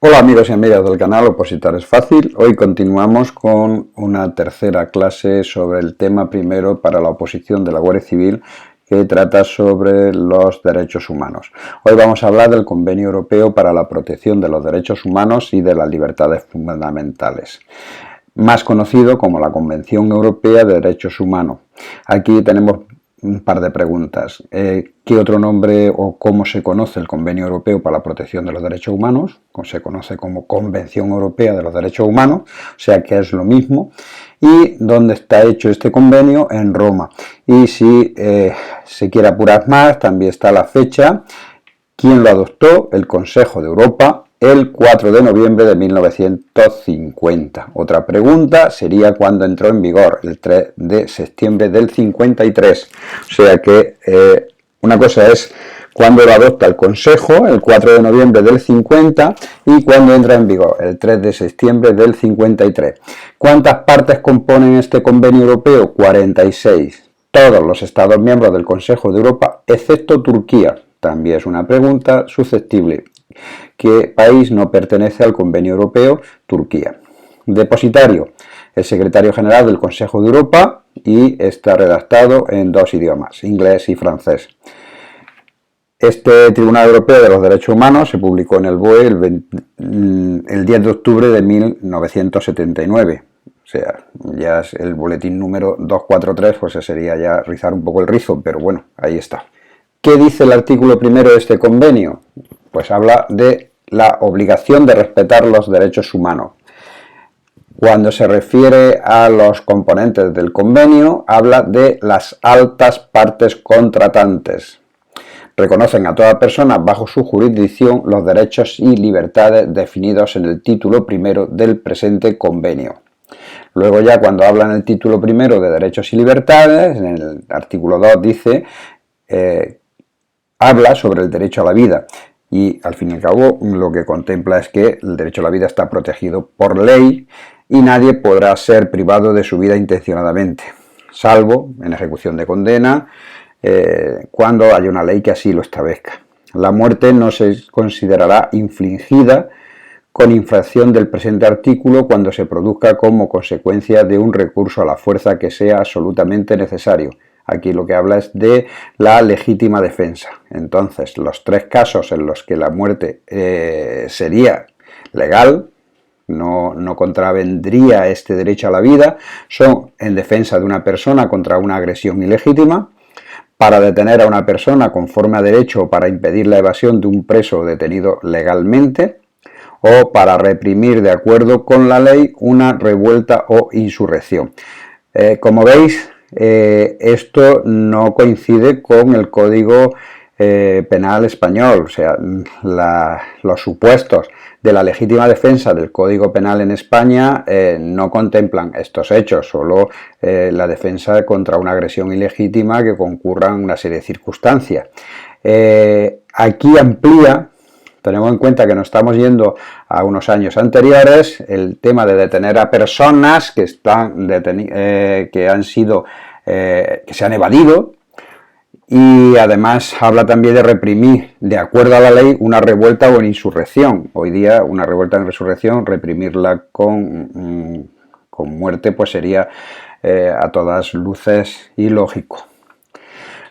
Hola amigos y amigas del canal Opositar es Fácil. Hoy continuamos con una tercera clase sobre el tema primero para la oposición de la Guardia Civil, que trata sobre los derechos humanos. Hoy vamos a hablar del Convenio Europeo para la Protección de los Derechos Humanos y de las Libertades Fundamentales, más conocido como la Convención Europea de Derechos Humanos. Aquí tenemos un par de preguntas. ¿Qué otro nombre o cómo se conoce el Convenio Europeo para la Protección de los Derechos Humanos? Se conoce como Convención Europea de los Derechos Humanos, o sea que es lo mismo. ¿Y dónde está hecho este convenio? En Roma. Y si se quiere apurar más, también está la fecha. ¿Quién lo adoptó? El Consejo de Europa, el 4 de noviembre de 1950. Otra pregunta sería cuándo entró en vigor, el 3 de septiembre del 53. O sea que una cosa es cuándo lo adopta el Consejo, el 4 de noviembre del 50, y cuándo entra en vigor, el 3 de septiembre del 53. ¿Cuántas partes componen este convenio europeo? 46. Todos los Estados miembros del Consejo de Europa, excepto Turquía. También es una pregunta susceptible. ¿Qué país no pertenece al Convenio Europeo? Turquía. Depositario, el secretario general del Consejo de Europa, y está redactado en dos idiomas, inglés y francés. Este Tribunal Europeo de los Derechos Humanos se publicó en el BOE el 10 de octubre de 1979. O sea, ya es el boletín número 243, pues sería ya rizar un poco el rizo, pero bueno, ahí está. ¿Qué dice el artículo primero de este convenio? Pues habla de la obligación de respetar los derechos humanos. Cuando se refiere a los componentes del convenio, habla de las altas partes contratantes. Reconocen a toda persona bajo su jurisdicción los derechos y libertades definidos en el título primero del presente convenio. Luego ya cuando habla en el título primero de derechos y libertades, en el artículo 2 dice, habla sobre el derecho a la vida. Y al fin y al cabo lo que contempla es que el derecho a la vida está protegido por ley y nadie podrá ser privado de su vida intencionadamente, salvo en ejecución de condena, cuando haya una ley que así lo establezca. La muerte no se considerará infligida con infracción del presente artículo cuando se produzca como consecuencia de un recurso a la fuerza que sea absolutamente necesario. Aquí lo que habla es de la legítima defensa. Entonces, los tres casos en los que la muerte sería legal, no contravendría este derecho a la vida, son en defensa de una persona contra una agresión ilegítima, para detener a una persona conforme a derecho o para impedir la evasión de un preso detenido legalmente, o para reprimir de acuerdo con la ley una revuelta o insurrección. Como veis, esto no coincide con el Código Penal español, o sea, los supuestos de la legítima defensa del Código Penal en España no contemplan estos hechos, solo la defensa contra una agresión ilegítima que concurran una serie de circunstancias. Aquí amplía. Tenemos en cuenta que nos estamos yendo a unos años anteriores, el tema de detener a personas que se han evadido, y además habla también de reprimir, de acuerdo a la ley, una revuelta o una insurrección. Hoy día una revuelta o insurrección, reprimirla con muerte, pues sería a todas luces ilógico.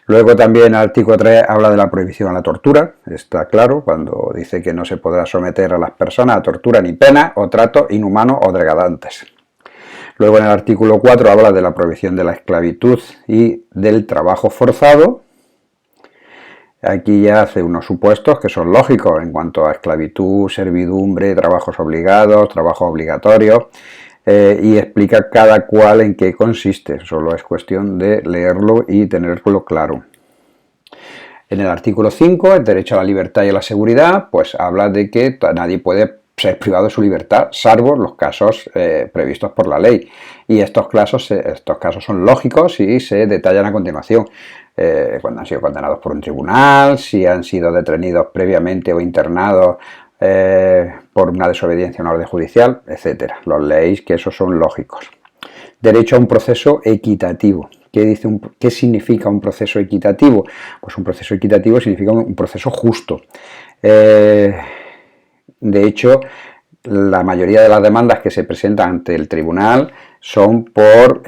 Luego también el artículo 3 habla de la prohibición a la tortura, está claro, cuando dice que no se podrá someter a las personas a tortura ni pena o trato inhumano o degradantes. Luego en el artículo 4 habla de la prohibición de la esclavitud y del trabajo forzado. Aquí ya hace unos supuestos que son lógicos en cuanto a esclavitud, servidumbre, trabajos obligados, trabajos obligatorios. Y explica cada cual en qué consiste, solo es cuestión de leerlo y tenerlo claro. En el artículo 5, el derecho a la libertad y a la seguridad, pues habla de que nadie puede ser privado de su libertad, salvo los casos previstos por la ley. Y estos casos son lógicos y se detallan a continuación. Cuando han sido condenados por un tribunal, si han sido detenidos previamente o internados por una desobediencia a una orden judicial, etc. Los leéis que esos son lógicos. Derecho a un proceso equitativo. ¿Qué significa un proceso equitativo? Pues un proceso equitativo significa un proceso justo. De hecho, la mayoría de las demandas que se presentan ante el tribunal son por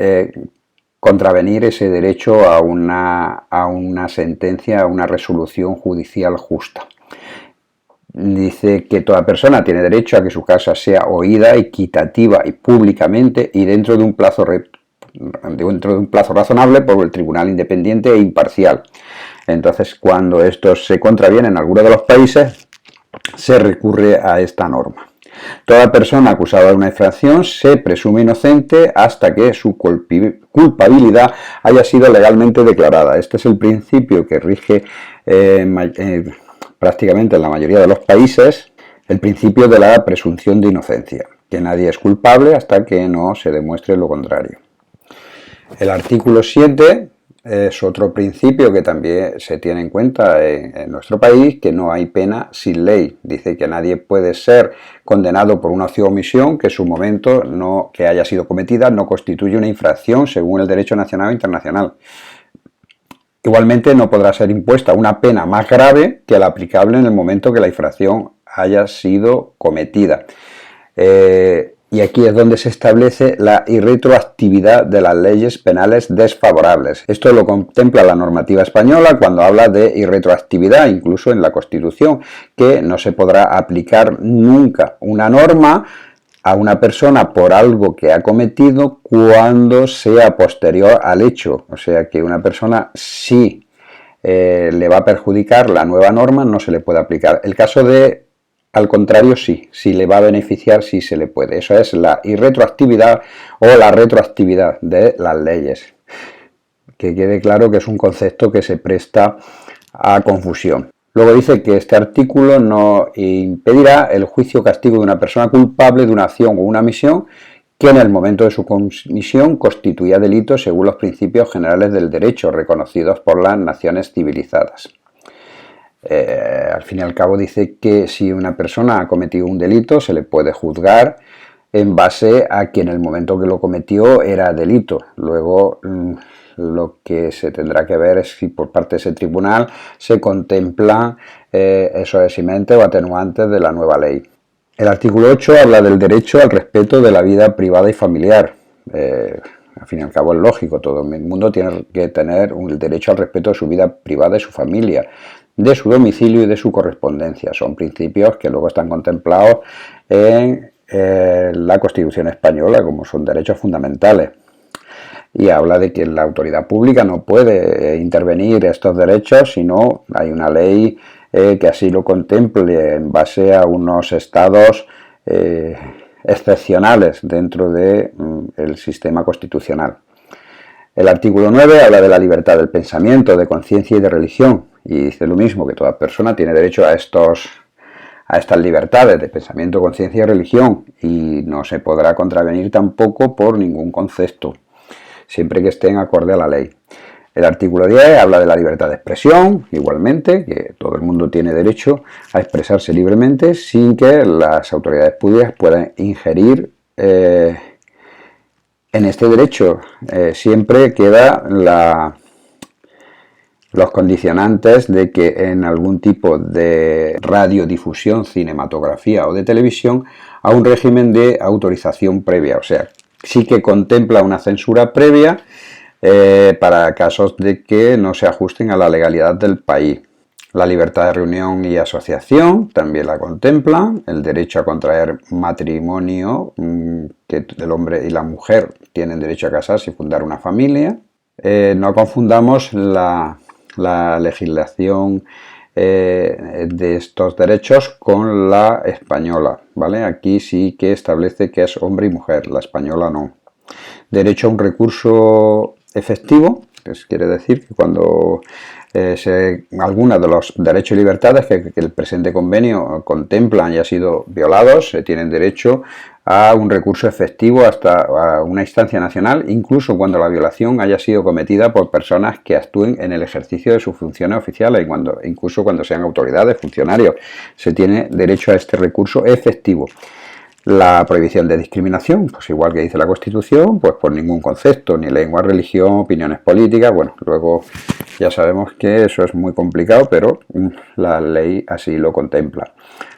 contravenir ese derecho a una sentencia, a una resolución judicial justa. Dice que toda persona tiene derecho a que su causa sea oída, equitativa y públicamente y dentro de un plazo razonable por el tribunal independiente e imparcial. Entonces, cuando esto se contraviene en alguno de los países, se recurre a esta norma. Toda persona acusada de una infracción se presume inocente hasta que su culpabilidad haya sido legalmente declarada. Este es el principio que rige prácticamente en la mayoría de los países, el principio de la presunción de inocencia, que nadie es culpable hasta que no se demuestre lo contrario. El artículo 7 es otro principio que también se tiene en cuenta en nuestro país, que no hay pena sin ley. Dice que nadie puede ser condenado por una acción o omisión que en su momento que haya sido cometida no constituye una infracción según el derecho nacional o internacional. Igualmente no podrá ser impuesta una pena más grave que la aplicable en el momento que la infracción haya sido cometida. Y aquí es donde se establece la irretroactividad de las leyes penales desfavorables. Esto lo contempla la normativa española cuando habla de irretroactividad, incluso en la Constitución, que no se podrá aplicar nunca una norma a una persona por algo que ha cometido cuando sea posterior al hecho. O sea que una persona si le va a perjudicar la nueva norma no se le puede aplicar. El caso de al contrario, sí, si le va a beneficiar, sí se le puede. Eso es la irretroactividad o la retroactividad de las leyes. Que quede claro que es un concepto que se presta a confusión. Luego dice que este artículo no impedirá el juicio o castigo de una persona culpable de una acción o una omisión que en el momento de su comisión constituía delito según los principios generales del derecho reconocidos por las naciones civilizadas. Al fin y al cabo dice que si una persona ha cometido un delito se le puede juzgar en base a que en el momento que lo cometió era delito. Luego lo que se tendrá que ver es si por parte de ese tribunal se contemplan esos eximentes o atenuantes de la nueva ley. El artículo 8 habla del derecho al respeto de la vida privada y familiar. Al fin y al cabo es lógico, todo el mundo tiene que tener el derecho al respeto de su vida privada y su familia, de su domicilio y de su correspondencia. Son principios que luego están contemplados en la Constitución española como son derechos fundamentales. Y habla de que la autoridad pública no puede intervenir estos derechos si no hay una ley que así lo contemple en base a unos estados excepcionales dentro del sistema constitucional. El artículo 9 habla de la libertad del pensamiento, de conciencia y de religión, y dice lo mismo, que toda persona tiene derecho a estas libertades de pensamiento, conciencia y religión, y no se podrá contravenir tampoco por ningún concepto, siempre que esté en acorde a la ley. El artículo 10 habla de la libertad de expresión, igualmente, que todo el mundo tiene derecho a expresarse libremente sin que las autoridades públicas puedan ingerir en este derecho. Siempre queda los condicionantes de que en algún tipo de radiodifusión, cinematografía o de televisión, a un régimen de autorización previa. O sea, sí que contempla una censura previa para casos de que no se ajusten a la legalidad del país. La libertad de reunión y asociación también la contempla, el derecho a contraer matrimonio, que el hombre y la mujer tienen derecho a casarse y fundar una familia. No confundamos la legislación de estos derechos con la española, ¿vale? Aquí sí que establece que es hombre y mujer, la española no. Derecho a un recurso efectivo, que quiere decir que cuando algunos de los derechos y libertades que el presente convenio contemplan y han sido violados, se tienen derecho a un recurso efectivo hasta una instancia nacional, incluso cuando la violación haya sido cometida por personas que actúen en el ejercicio de sus funciones oficiales y incluso cuando sean autoridades, funcionarios, se tiene derecho a este recurso efectivo. La prohibición de discriminación, pues igual que dice la Constitución, pues por ningún concepto, ni lengua, religión, opiniones políticas. Bueno, luego ya sabemos que eso es muy complicado, pero la ley así lo contempla.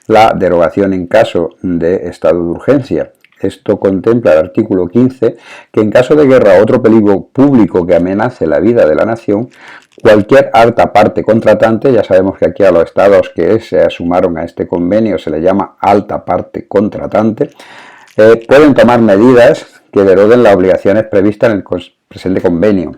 La derogación en caso de estado de urgencia. Esto contempla el artículo 15, que en caso de guerra o otro peligro público que amenace la vida de la nación, cualquier alta parte contratante, ya sabemos que aquí a los estados que se sumaron a este convenio se le llama alta parte contratante, pueden tomar medidas que deroguen las obligaciones previstas en el presente convenio,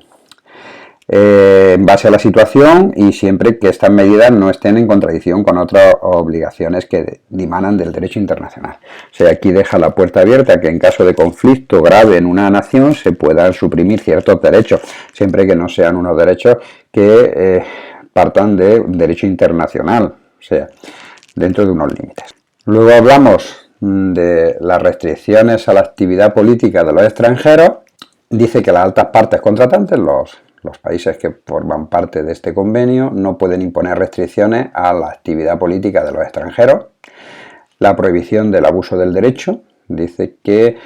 en base a la situación y siempre que estas medidas no estén en contradicción con otras obligaciones que dimanan del derecho internacional. O sea, aquí deja la puerta abierta a que en caso de conflicto grave en una nación se puedan suprimir ciertos derechos, siempre que no sean unos derechos que partan de derecho internacional, o sea, dentro de unos límites. Luego hablamos de las restricciones a la actividad política de los extranjeros. Dice que las altas partes contratantes, los países que forman parte de este convenio, no pueden imponer restricciones a la actividad política de los extranjeros. La prohibición del abuso del derecho. Dice que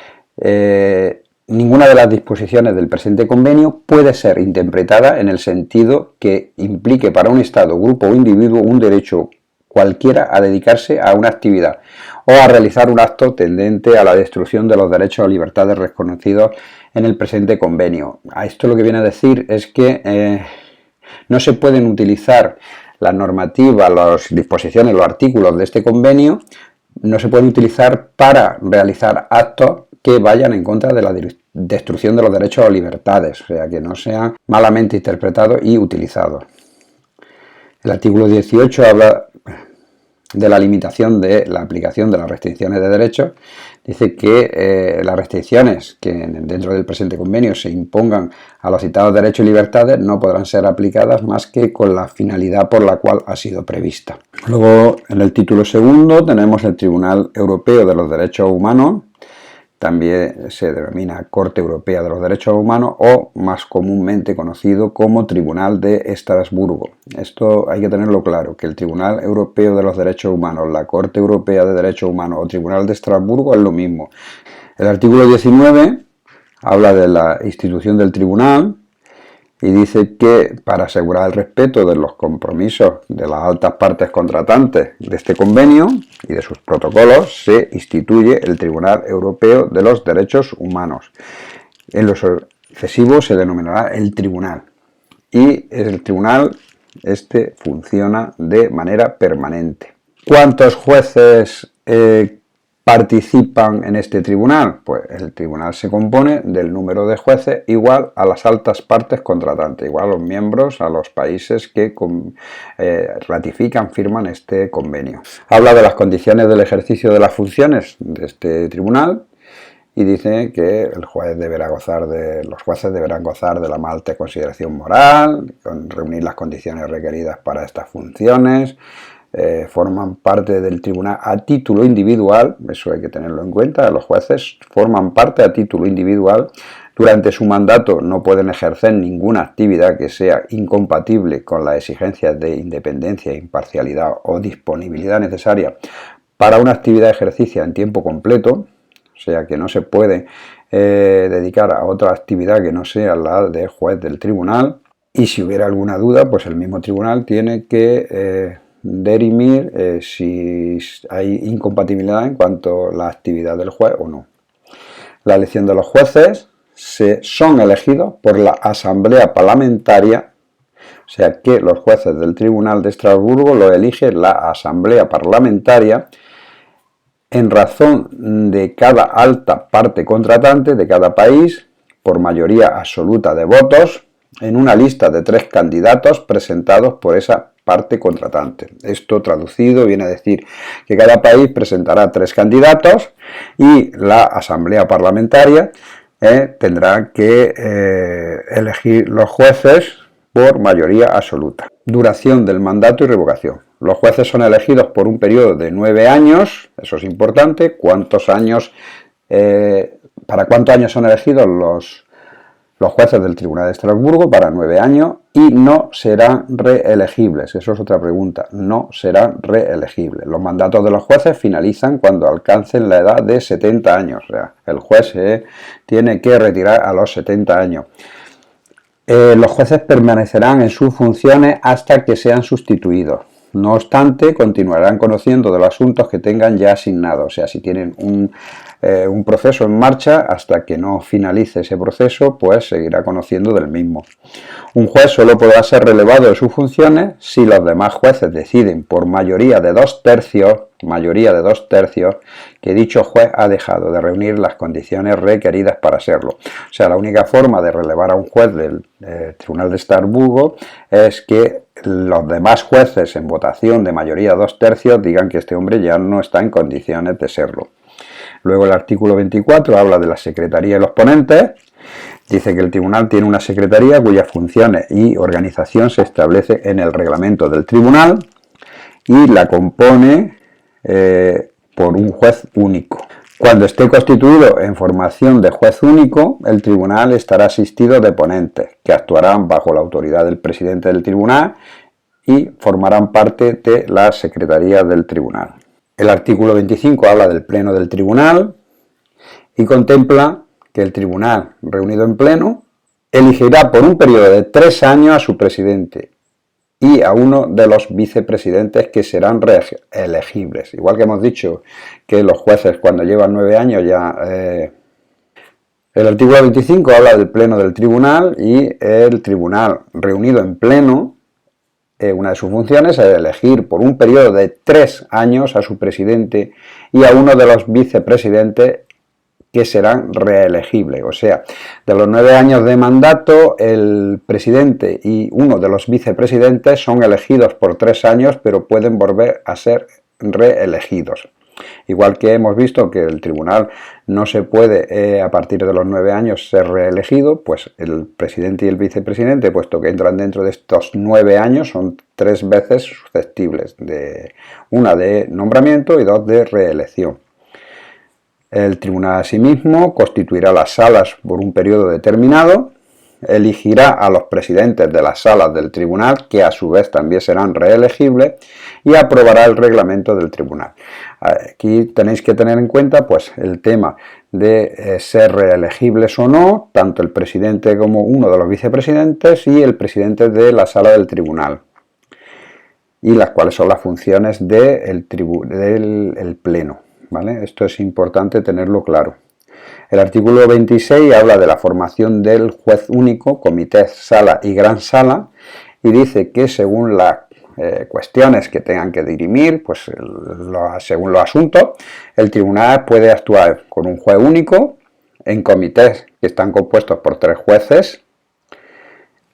ninguna de las disposiciones del presente convenio puede ser interpretada en el sentido que implique para un Estado, grupo o individuo un derecho cualquiera a dedicarse a una actividad o a realizar un acto tendente a la destrucción de los derechos o libertades reconocidos en el presente convenio. A esto lo que viene a decir es que no se pueden utilizar las normativas, las disposiciones, los artículos de este convenio, no se pueden utilizar para realizar actos que vayan en contra de la destrucción de los derechos o libertades, o sea, que no sean malamente interpretados y utilizados. El artículo 18 habla de la limitación de la aplicación de las restricciones de derechos. Dice que las restricciones que dentro del presente convenio se impongan a los citados derechos y libertades no podrán ser aplicadas más que con la finalidad por la cual ha sido prevista. Luego, en el título segundo tenemos el Tribunal Europeo de los Derechos Humanos. También se denomina Corte Europea de los Derechos Humanos o más comúnmente conocido como Tribunal de Estrasburgo. Esto hay que tenerlo claro, que el Tribunal Europeo de los Derechos Humanos, la Corte Europea de Derechos Humanos o Tribunal de Estrasburgo es lo mismo. El artículo 19 habla de la institución del tribunal y dice que para asegurar el respeto de los compromisos de las altas partes contratantes de este convenio y de sus protocolos se instituye el Tribunal Europeo de los Derechos Humanos. En lo sucesivo se denominará el tribunal y el tribunal funciona de manera permanente. ¿Cuántos jueces participan en este tribunal? Pues el tribunal se compone del número de jueces igual a las altas partes contratantes, igual a los miembros, a los países que ratifican, firman este convenio. Habla de las condiciones del ejercicio de las funciones de este tribunal y dice que los jueces deberán gozar de la más alta consideración moral, reunir las condiciones requeridas para estas funciones. Forman parte del tribunal a título individual, eso hay que tenerlo en cuenta, los jueces forman parte a título individual, durante su mandato no pueden ejercer ninguna actividad que sea incompatible con las exigencias de independencia, imparcialidad o disponibilidad necesaria para una actividad de ejercicio en tiempo completo, o sea que no se puede dedicar a otra actividad que no sea la de juez del tribunal, y si hubiera alguna duda, pues el mismo tribunal tiene que dirimir si hay incompatibilidad en cuanto a la actividad del juez o no. La elección de los jueces son elegidos por la Asamblea Parlamentaria, o sea que los jueces del Tribunal de Estrasburgo lo elige la Asamblea Parlamentaria en razón de cada alta parte contratante de cada país, por mayoría absoluta de votos, en una lista de 3 candidatos presentados por esa parte contratante. Esto traducido viene a decir que cada país presentará 3 candidatos y la Asamblea Parlamentaria tendrá que elegir los jueces por mayoría absoluta. Duración del mandato y revocación. Los jueces son elegidos por un periodo de 9 años, eso es importante. ¿Para cuántos años son elegidos los los jueces del Tribunal de Estrasburgo para 9 años y no serán reelegibles. Eso es otra pregunta. No serán reelegibles. Los mandatos de los jueces finalizan cuando alcancen la edad de 70 años. O sea, el juez se tiene que retirar a los 70 años. Los jueces permanecerán en sus funciones hasta que sean sustituidos. No obstante, continuarán conociendo de los asuntos que tengan ya asignados. O sea, si tienen un proceso en marcha, hasta que no finalice ese proceso, pues seguirá conociendo del mismo. Un juez solo podrá ser relevado de sus funciones si los demás jueces deciden por mayoría de 2/3, que dicho juez ha dejado de reunir las condiciones requeridas para serlo. O sea, la única forma de relevar a un juez del Tribunal de Estrasburgo es que los demás jueces en votación de mayoría 2/3 digan que este hombre ya no está en condiciones de serlo. Luego el artículo 24 habla de la secretaría y los ponentes. Dice que el tribunal tiene una secretaría cuyas funciones y organización se establece en el reglamento del tribunal y la compone por un juez único. Cuando esté constituido en formación de juez único, el tribunal estará asistido de ponentes que actuarán bajo la autoridad del presidente del tribunal y formarán parte de la secretaría del tribunal. El artículo 25 habla del pleno del tribunal y contempla que el tribunal, reunido en pleno, elegirá por un periodo de 3 años a su presidente y a uno de los vicepresidentes que serán reelegibles. Igual que hemos dicho que los jueces cuando llevan 9 años ya... El artículo 25 habla del pleno del tribunal y el tribunal reunido en pleno, una de sus funciones es elegir por un periodo de 3 años a su presidente y a uno de los vicepresidentes que serán reelegibles. O sea, de los 9 años de mandato, el presidente y uno de los vicepresidentes son elegidos por 3 años, pero pueden volver a ser reelegidos. Igual que hemos visto que el tribunal no se puede, a partir de los 9 años, ser reelegido, pues el presidente y el vicepresidente, puesto que entran dentro de estos 9 años, son 3 veces susceptibles, una de nombramiento y 2 de reelección. El tribunal asimismo constituirá las salas por un periodo determinado, elegirá a los presidentes de las salas del tribunal, que a su vez también serán reelegibles, y aprobará el reglamento del tribunal. Aquí tenéis que tener en cuenta pues, el tema de ser reelegibles o no, tanto el presidente como uno de los vicepresidentes y el presidente de la sala del tribunal, y las cuales son las funciones del pleno. ¿Vale? Esto es importante tenerlo claro. El artículo 26 habla de la formación del juez único, comité, sala y gran sala, y dice que según las cuestiones que tengan que dirimir, pues según los asuntos, el tribunal puede actuar con un juez único, en comités que están compuestos por 3 jueces,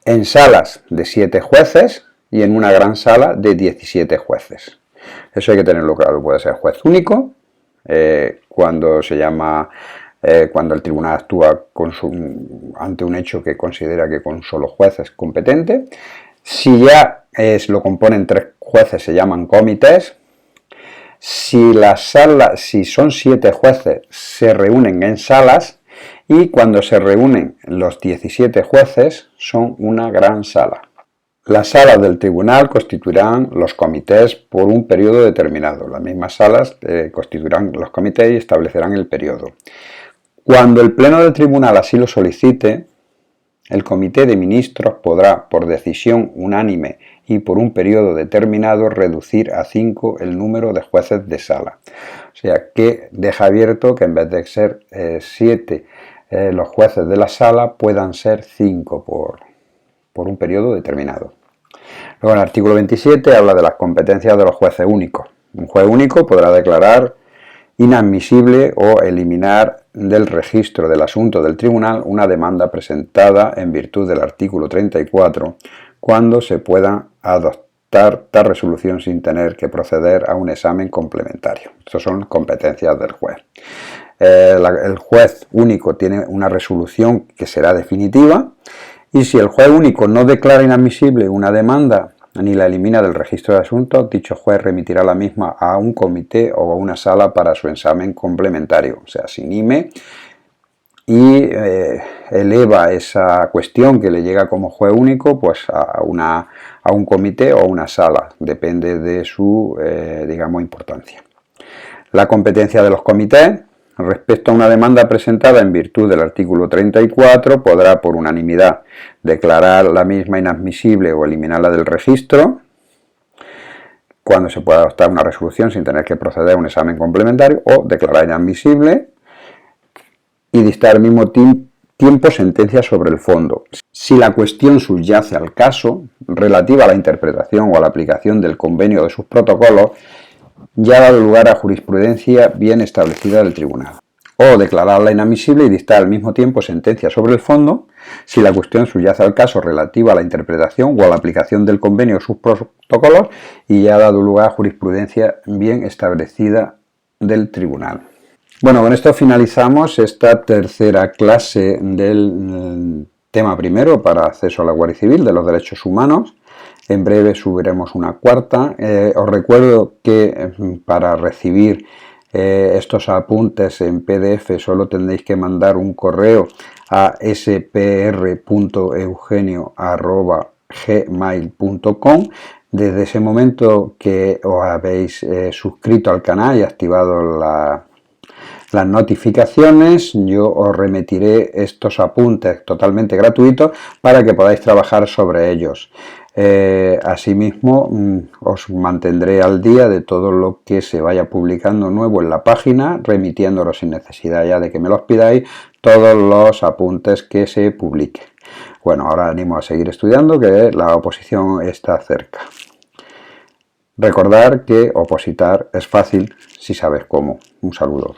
en salas de 7 jueces y en una gran sala de 17 jueces. Eso hay que tenerlo claro, puede ser juez único, cuando el tribunal actúa ante un hecho que considera que con solo juez es competente. Si ya lo componen 3 jueces, se llaman comités. Si son 7 jueces, se reúnen en salas, y cuando se reúnen los 17 jueces, son una gran sala. Las salas del tribunal constituirán los comités por un periodo determinado. Las mismas salas constituirán los comités y establecerán el periodo. Cuando el pleno del tribunal así lo solicite, el comité de ministros podrá, por decisión unánime y por un periodo determinado, reducir a 5 el número de jueces de sala. O sea, que deja abierto que en vez de ser 7 los jueces de la sala, puedan ser 5 por un periodo determinado. Luego, en el artículo 27 habla de las competencias de los jueces únicos. Un juez único podrá declarar inadmisible o eliminar del registro del asunto del tribunal una demanda presentada en virtud del artículo 34 cuando se pueda adoptar tal resolución sin tener que proceder a un examen complementario. Estas son competencias del juez. El juez único tiene una resolución que será definitiva, y si el juez único no declara inadmisible una demanda ni la elimina del registro de asuntos, dicho juez remitirá la misma a un comité o a una sala para su examen complementario, o sea, sin IME y eleva esa cuestión que le llega como juez único pues a un comité o a una sala, depende de su digamos importancia. La competencia de los comités: respecto a una demanda presentada en virtud del artículo 34, podrá por unanimidad declarar la misma inadmisible o eliminarla del registro, cuando se pueda adoptar una resolución sin tener que proceder a un examen complementario, o declarar inadmisible y dictar al mismo tiempo sentencia sobre el fondo, si la cuestión subyace al caso relativa a la interpretación o a la aplicación del convenio o de sus protocolos, ya ha dado lugar a jurisprudencia bien establecida del tribunal. O declararla inadmisible y dictar al mismo tiempo sentencia sobre el fondo, si la cuestión subyace al caso relativa a la interpretación o a la aplicación del convenio o sus protocolos y ya ha dado lugar a jurisprudencia bien establecida del tribunal. Bueno, con esto finalizamos esta tercera clase del tema primero para acceso a la Guardia Civil de los derechos humanos. En breve subiremos una cuarta. Os recuerdo que para recibir estos apuntes en PDF solo tendréis que mandar un correo a spr.eugenio@gmail.com. Desde ese momento que os habéis suscrito al canal y activado las notificaciones, yo os remitiré estos apuntes totalmente gratuitos para que podáis trabajar sobre ellos. Asimismo, os mantendré al día de todo lo que se vaya publicando nuevo en la página, remitiéndolos sin necesidad ya de que me los pidáis, todos los apuntes que se publiquen. Bueno, ahora animo a seguir estudiando, que la oposición está cerca. Recordar que opositar es fácil si sabes cómo. Un saludo.